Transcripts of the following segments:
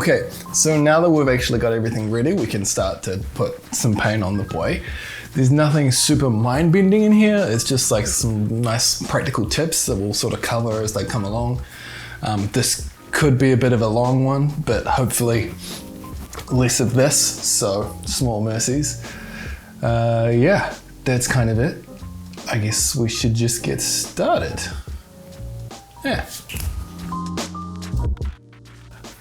Okay, so now that we've actually got everything ready, we can start to put some paint on the boy. There's nothing super mind-bending in here. It's just like some nice practical tips that we'll sort of cover as they come along. This could be a bit of a long one, but hopefully less of this, so small mercies. Yeah, that's kind of it. I guess we should just get started. Yeah.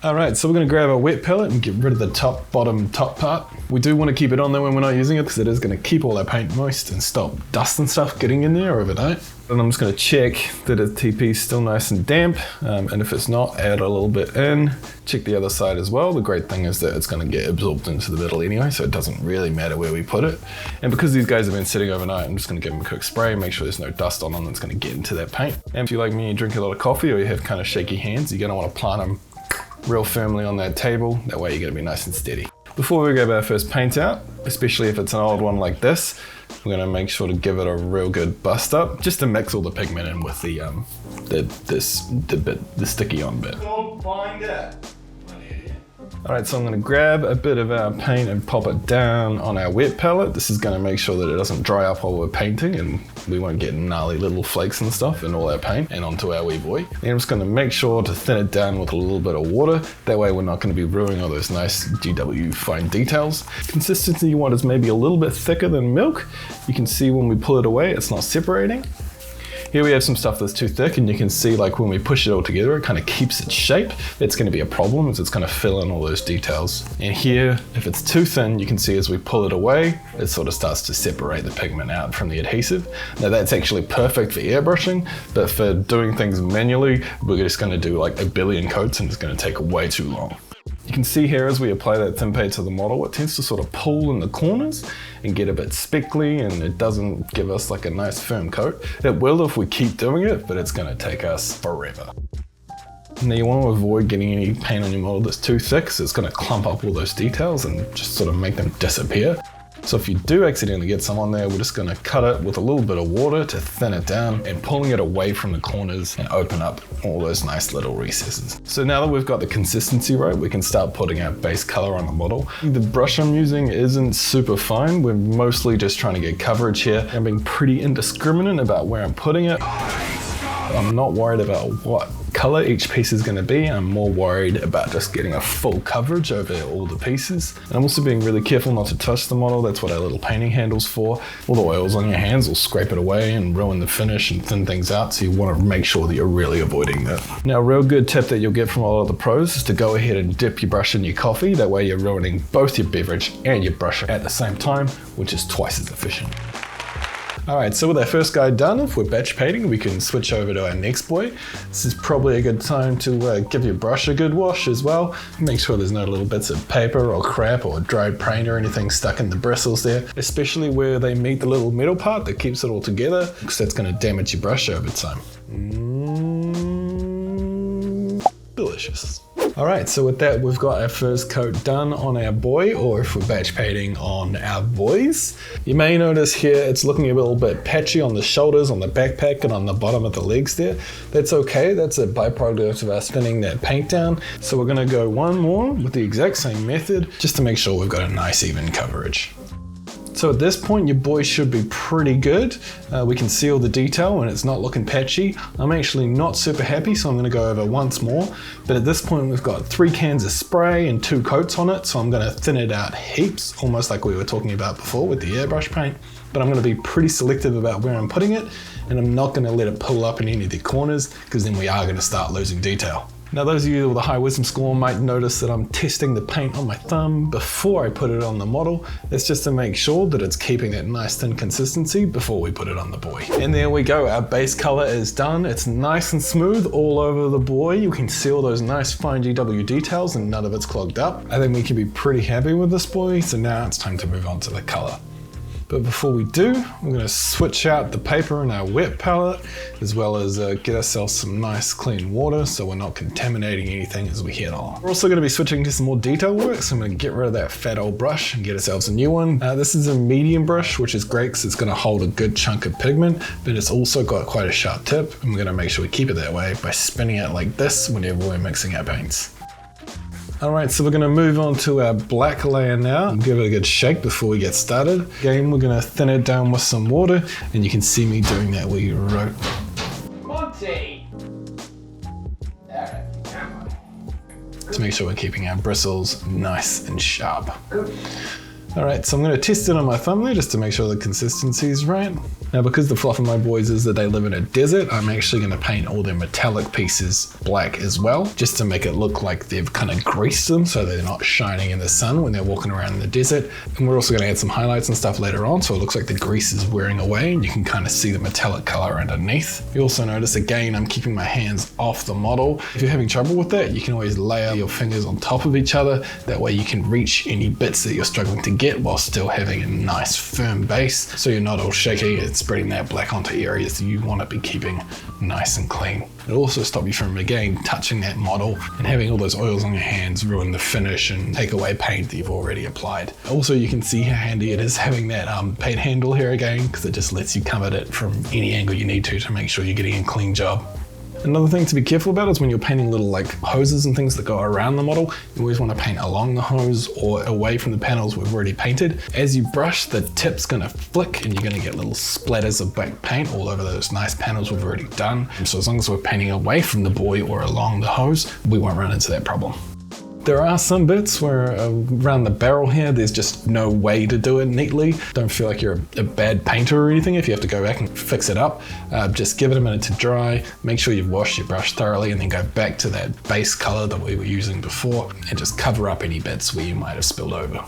All right, so we're gonna grab our wet palette and get rid of the top part. We do want to keep it on there when we're not using it because it is gonna keep all our paint moist and stop dust and stuff getting in there overnight. And I'm just gonna check that the TP is still nice and damp. And if it's not, add a little bit in. Check the other side as well. The great thing is that it's gonna get absorbed into the middle anyway, so it doesn't really matter where we put it. And because these guys have been sitting overnight, I'm just gonna give them a quick spray, make sure there's no dust on them that's gonna get into that paint. And if you like me, you drink a lot of coffee or you have kind of shaky hands, you're gonna wanna plant them real firmly on that table. That way you're gonna be nice and steady. Before we grab our first paint out, especially if it's an old one like this, we're gonna make sure to give it a real good bust up, just to mix all the pigment in with the sticky on bit. Don't find it. All right, so I'm gonna grab a bit of our paint and pop it down on our wet palette. This is gonna make sure that it doesn't dry up while we're painting and we won't get gnarly little flakes and stuff in all our paint and onto our wee boy. And I'm just gonna make sure to thin it down with a little bit of water. That way we're not gonna be ruining all those nice GW fine details. Consistency you want is maybe a little bit thicker than milk. You can see when we pull it away, it's not separating. Here we have some stuff that's too thick and you can see like when we push it all together, it kind of keeps its shape. It's going to be a problem as it's going to fill in all those details. And here, if it's too thin, you can see as we pull it away, it sort of starts to separate the pigment out from the adhesive. Now that's actually perfect for airbrushing, but for doing things manually, we're just going to do like a billion coats and it's going to take way too long. You can see here as we apply that thin paint to the model, it tends to sort of pull in the corners and get a bit speckly and it doesn't give us like a nice firm coat. It will if we keep doing it, but it's gonna take us forever. Now you want to avoid getting any paint on your model that's too thick, so it's gonna clump up all those details and just sort of make them disappear. So if you do accidentally get some on there, we're just gonna cut it with a little bit of water to thin it down and pulling it away from the corners and open up all those nice little recesses. So now that we've got the consistency right, we can start putting our base color on the model. The brush I'm using isn't super fine. We're mostly just trying to get coverage here. I'm being pretty indiscriminate about where I'm putting it. I'm not worried about what color each piece is going to be. I'm more worried about just getting a full coverage over all the pieces. And I'm also being really careful not to touch the model. That's what our little painting handle's for. All the oils on your hands will scrape it away and ruin the finish and thin things out. So you want to make sure that you're really avoiding that. Now, a real good tip that you'll get from a lot of the pros is to go ahead and dip your brush in your coffee. That way you're ruining both your beverage and your brush at the same time, which is twice as efficient. All right, so with our first guy done, if we're batch painting, we can switch over to our next boy. This is probably a good time to give your brush a good wash as well. Make sure there's no little bits of paper or crap or dried paint or anything stuck in the bristles there, especially where they meet the little metal part that keeps it all together, because that's gonna damage your brush over time. Delicious. All right, so with that, we've got our first coat done on our boy, or if we're batch painting on our boys. You may notice here, it's looking a little bit patchy on the shoulders, on the backpack, and on the bottom of the legs there. That's okay, that's a byproduct of us thinning that paint down. So we're gonna go one more with the exact same method, just to make sure we've got a nice even coverage. So at this point, your boy should be pretty good. We can see all the detail and it's not looking patchy. I'm actually not super happy, so I'm gonna go over once more. But at this point, we've got 3 cans of spray and 2 coats on it, so I'm gonna thin it out heaps, almost like we were talking about before with the airbrush paint. But I'm gonna be pretty selective about where I'm putting it, and I'm not gonna let it pull up in any of the corners, because then we are gonna start losing detail. Now those of you with a high wisdom score might notice that I'm testing the paint on my thumb before I put it on the model. It's just to make sure that it's keeping that nice thin consistency before we put it on the boy. And there we go, our base color is done. It's nice and smooth all over the boy. You can see all those nice fine GW details and none of it's clogged up. I think we can be pretty happy with this boy, so now it's time to move on to the color. But before we do, we're going to switch out the paper in our wet palette, as well as get ourselves some nice clean water so we're not contaminating anything as we head on. We're also going to be switching to some more detail work, so I'm going to get rid of that fat old brush and get ourselves a new one. This is a medium brush, which is great because it's going to hold a good chunk of pigment, but it's also got quite a sharp tip, and we're going to make sure we keep it that way by spinning it like this whenever we're mixing our paints. All right, so we're gonna move on to our black layer now and give it a good shake before we get started. Again, we're gonna thin it down with some water, and you can see me doing that wee rope. Monty! To make sure we're keeping our bristles nice and sharp. Good. All right, so I'm gonna test it on my thumb there just to make sure the consistency is right. Now, because the fluff of my boys is that they live in a desert, I'm actually gonna paint all their metallic pieces black as well, just to make it look like they've kind of greased them so they're not shining in the sun when they're walking around in the desert. And we're also gonna add some highlights and stuff later on, so it looks like the grease is wearing away and you can kind of see the metallic color underneath. You also notice, again, I'm keeping my hands off the model. If you're having trouble with that, you can always layer your fingers on top of each other. That way you can reach any bits that you're struggling to get while still having a nice firm base, so you're not all shaky. It's spreading that black onto areas that you want to be keeping nice and clean. It'll also stop you from, again, touching that model and having all those oils on your hands ruin the finish and take away paint that you've already applied. Also, you can see how handy it is having that paint handle here again, because it just lets you come at it from any angle you need to make sure you're getting a clean job. Another thing to be careful about is when you're painting little like hoses and things that go around the model, you always want to paint along the hose or away from the panels we've already painted. As you brush, the tip's going to flick and you're going to get little splatters of black paint all over those nice panels we've already done. So as long as we're painting away from the buoy or along the hose, we won't run into that problem. There are some bits where around the barrel here, there's just no way to do it neatly. Don't feel like you're a bad painter or anything if you have to go back and fix it up. Just give it a minute to dry, make sure you've washed your brush thoroughly, and then go back to that base color that we were using before and just cover up any bits where you might have spilled over.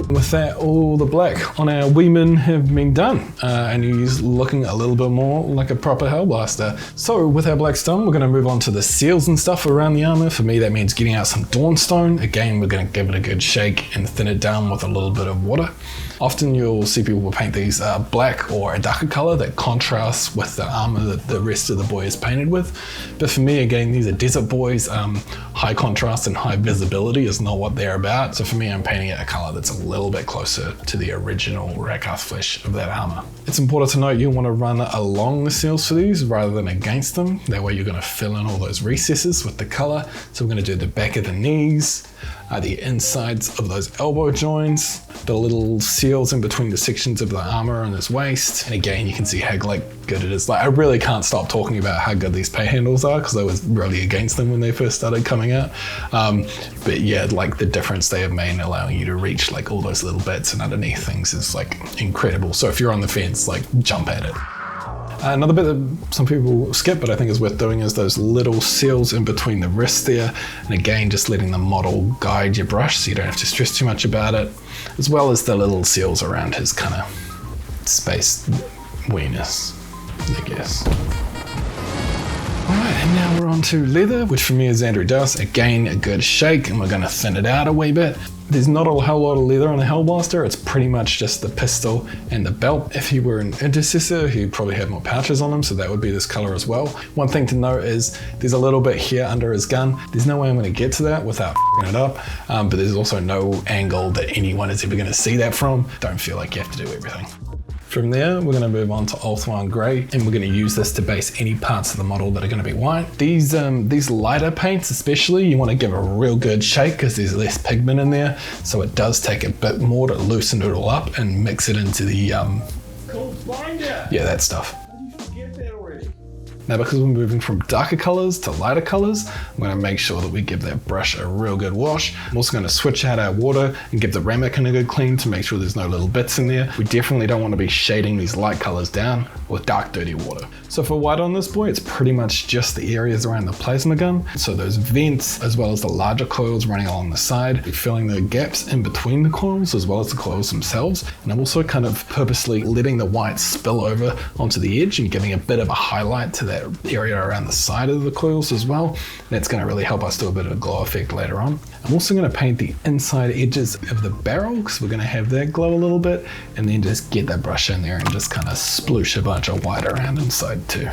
With that, all the black on our weeman have been done, and he's looking a little bit more like a proper Hellblaster. So with our black stone, we're going to move on to the seals and stuff around the armor. For me, that means getting out some Dawnstone. Again, we're going to give it a good shake and thin it down with a little bit of water. Often you'll see people paint these black or a darker color that contrasts with the armor that the rest of the boy is painted with. But for me, again, these are desert boys. High contrast and high visibility is not what they're about. So for me, I'm painting it a color that's a little bit closer to the original Rakarth flesh of that armor. It's important to note you want to run along the seals for these rather than against them. That way you're going to fill in all those recesses with the color. So we're going to do the back of the knees, the insides of those elbow joints, the little seals in between the sections of the armor and his waist. And again, you can see how good it is. Like, I really can't stop talking about how good these paint handles are because I was really against them when they first started coming out. But yeah, like the difference they have made in allowing you to reach like all those little bits and underneath things is like incredible. So if you're on the fence, like jump at it. Another bit that some people skip, but I think is worth doing, is those little seals in between the wrists there. And again, just letting the model guide your brush so you don't have to stress too much about it, as well as the little seals around his kind of space weenus, I guess. All right, and now we're on to leather, which for me is Andrew Dust. Again, a good shake, and we're going to thin it out a wee bit. There's not a whole lot of leather on the Hellblaster. It's pretty much just the pistol and the belt. If he were an intercessor, he'd probably have more pouches on him, so that would be this color as well. One thing to note is there's a little bit here under his gun. There's no way I'm going to get to that without f***ing it up, but there's also no angle that anyone is ever going to see that from. Don't feel like you have to do everything. From there, we're going to move on to Ulthuan Grey, and we're going to use this to base any parts of the model that are going to be white. These lighter paints especially, you want to give a real good shake because there's less pigment in there, so it does take a bit more to loosen it all up and mix it into the... yeah, that stuff. Now, because we're moving from darker colors to lighter colors, I'm going to make sure that we give that brush a real good wash. I'm also going to switch out our water and give the ramekin a good clean to make sure there's no little bits in there. We definitely don't want to be shading these light colors down with dark, dirty water. So for white on this boy, it's pretty much just the areas around the plasma gun. So those vents, as well as the larger coils running along the side, filling the gaps in between the coils, as well as the coils themselves. And I'm also kind of purposely letting the white spill over onto the edge and giving a bit of a highlight to that area around the side of the coils as well. That's going to really help us do a bit of a glow effect later on. I'm also going to paint the inside edges of the barrel because we're going to have that glow a little bit, and then just get that brush in there and just kind of sploosh a bunch of white around inside too.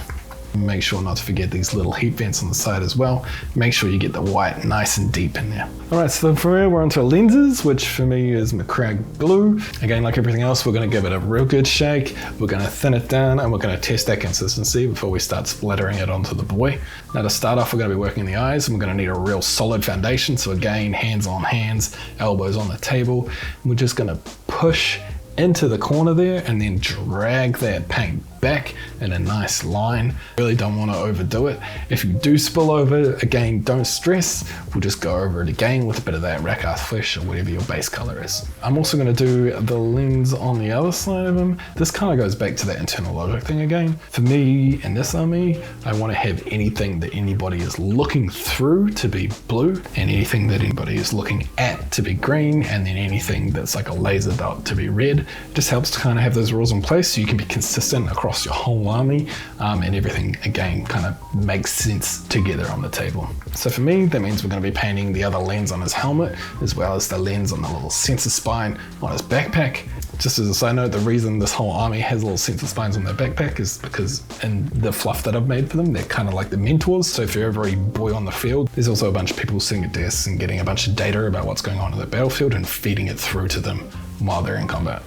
Make sure not to forget these little heat vents on the side as well. Make sure you get the white nice and deep in there. All right, so from here we're onto lenses, which for me is Macragge Blue. Again, like everything else, we're gonna give it a real good shake. We're gonna thin it down and we're gonna test that consistency before we start splattering it onto the boy. Now to start off, we're gonna be working the eyes and we're gonna need a real solid foundation. So again, hands on hands, elbows on the table. And we're just gonna push into the corner there and then drag that paint back in a nice line. Really don't want to overdo it. If you do spill over, again, don't stress. We'll just go over it again with a bit of that Rakarth flesh or whatever your base color is. I'm also going to do the lens on the other side of him. This kind of goes back to that internal logic thing again. For me, in this army, I want to have anything that anybody is looking through to be blue, and anything that anybody is looking at to be green, and then anything that's like a laser dot to be red. It just helps to kind of have those rules in place so you can be consistent across your whole army, and everything again kind of makes sense together on the table. So for me, that means we're going to be painting the other lens on his helmet as well as the lens on the little sensor spine on his backpack. Just as a side note, the reason this whole army has little sensor spines on their backpack is because in the fluff that I've made for them, they're kind of like the mentors. So if you're ever a boy on the field, there's also a bunch of people sitting at desks and getting a bunch of data about what's going on in the battlefield and feeding it through to them while they're in combat.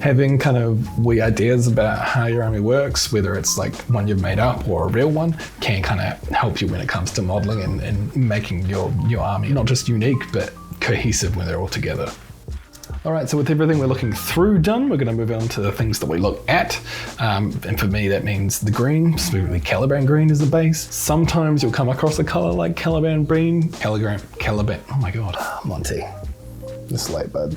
Having kind of wee ideas about how your army works, whether it's like one you've made up or a real one, can kind of help you when it comes to modeling and making your army not just unique, but cohesive when they're all together. All right, so with everything we're looking through done, we're going to move on to the things that we look at. And for me, that means the green, specifically Caliban green is the base. Sometimes you'll come across a color like Caliban green. Caliban, oh my God, Monty, this late, bud.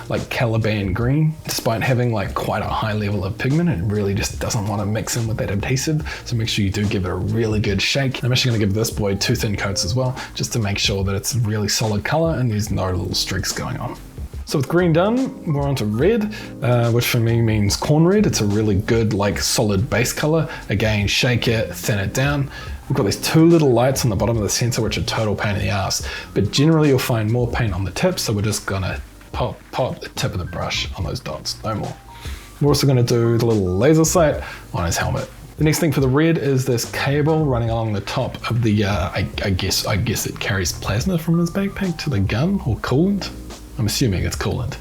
Like Caliban green, despite having like quite a high level of pigment, it really just doesn't want to mix in with that adhesive. So make sure you do give it a really good shake. I'm actually going to give this boy 2 thin coats as well, just to make sure that it's a really solid color and there's no little streaks going on. So with green done, we're on to red, which for me means corn red. It's a really good, like solid base color. Again, shake it, thin it down. We've got these 2 little lights on the bottom of the sensor, which are total pain in the ass, but generally you'll find more paint on the tip. So we're just gonna pop the tip of the brush on those dots, no more. We're also going to do the little laser sight on his helmet. The next thing for the red is this cable running along the top of the, I guess it carries plasma from his backpack to the gun, or coolant. I'm assuming it's coolant.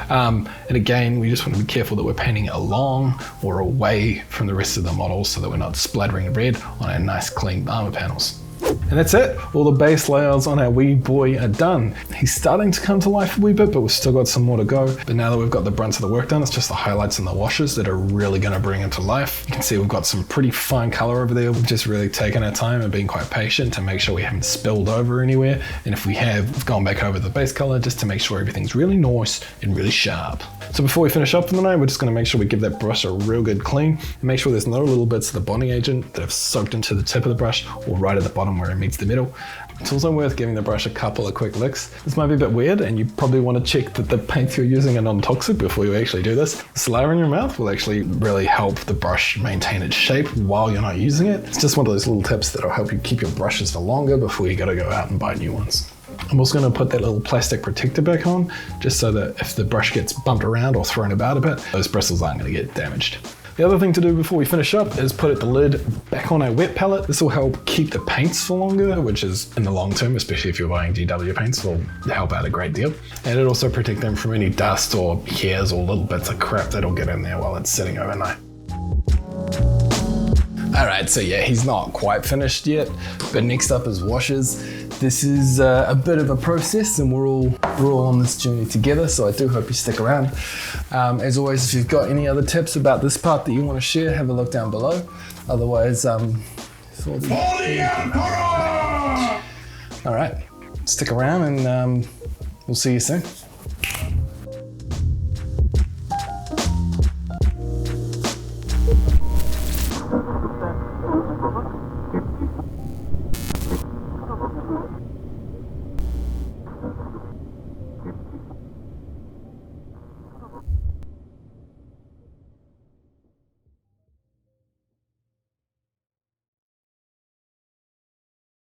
And again, we just want to be careful that we're painting along or away from the rest of the model so that we're not splattering red on our nice clean armor panels. And that's it. All the base layers on our wee boy are done. He's starting to come to life a wee bit, but we've still got some more to go. But now that we've got the brunt of the work done, it's just the highlights and the washes that are really going to bring him to life. You can see we've got some pretty fine color over there. We've just really taken our time and been quite patient to make sure we haven't spilled over anywhere. And if we have, we've gone back over the base color just to make sure everything's really nice and really sharp. So before we finish up for the night, we're just going to make sure we give that brush a real good clean and make sure there's no little bits of the bonding agent that have soaked into the tip of the brush or right at the bottom where it meets the middle. It's also worth giving the brush a couple of quick licks. This might be a bit weird and you probably want to check that the paints you're using are non-toxic before you actually do this. The saliva in your mouth will actually really help the brush maintain its shape while you're not using it. It's just one of those little tips that'll help you keep your brushes for longer before you gotta go out and buy new ones. I'm also going to put that little plastic protector back on, just so that if the brush gets bumped around or thrown about a bit, those bristles aren't going to get damaged. The other thing to do before we finish up is put the lid back on our wet palette. This will help keep the paints for longer, which is in the long term, especially if you're buying GW paints, will help out a great deal. And it'll also protect them from any dust or hairs or little bits of crap that'll get in there while it's sitting overnight. All right, so yeah, he's not quite finished yet, but next up is washes. This is a bit of a process and we're all on this journey together, so I do hope you stick around. As always, if you've got any other tips about this part that you want to share, have a look down below. Otherwise, all right, stick around and we'll see you soon.